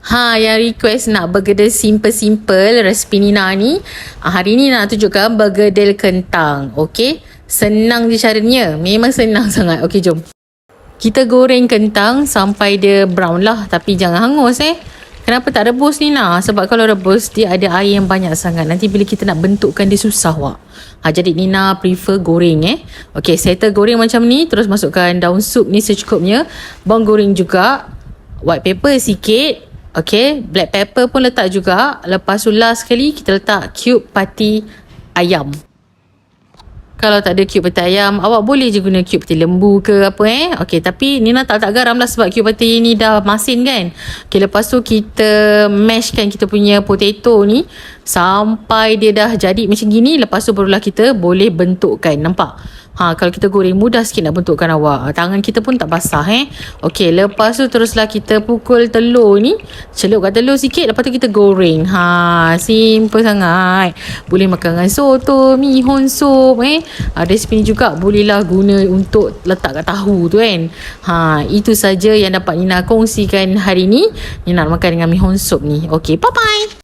Yang request nak bergedel simple-simple resipi Nina ni. Hari ni nak tunjukkan bergedel kentang. Okey, senang je caranya. Memang senang sangat. Okey, jom. Kita goreng kentang sampai dia brown lah. Tapi jangan hangus Kenapa tak rebus Nina? Sebab kalau rebus dia ada air yang banyak sangat. Nanti bila kita nak bentukkan dia susah wak. Jadi Nina prefer goreng Okey, settle goreng macam ni. Terus masukkan daun sup ni secukupnya. Bawang goreng juga. White pepper sikit. Okey, black pepper pun letak juga. Lepas tu last sekali kita letak cube pati ayam. Kalau tak ada cube pati ayam, awak boleh je guna cube pati lembu ke apa Okey, tapi Nina tak letak garam lah sebab cube pati ni dah masin kan. Okey, lepas tu kita mashkan kita punya potato ni sampai dia dah jadi macam gini. Lepas tu barulah kita boleh bentukkan. Nampak? Kalau kita goreng mudah sikit nak bentukkan awak. Tangan kita pun tak basah Okey, lepas tu teruslah kita pukul telur ni. Celupkan telur sikit. Lepas tu kita goreng. Simple sangat. Boleh makan dengan soto, mihun sup resipi ni juga bolehlah guna untuk letak kat tahu tu kan. Itu saja yang dapat Nina kongsikan hari ni. Nina nak makan dengan mihun sup ni. Okey, bye bye.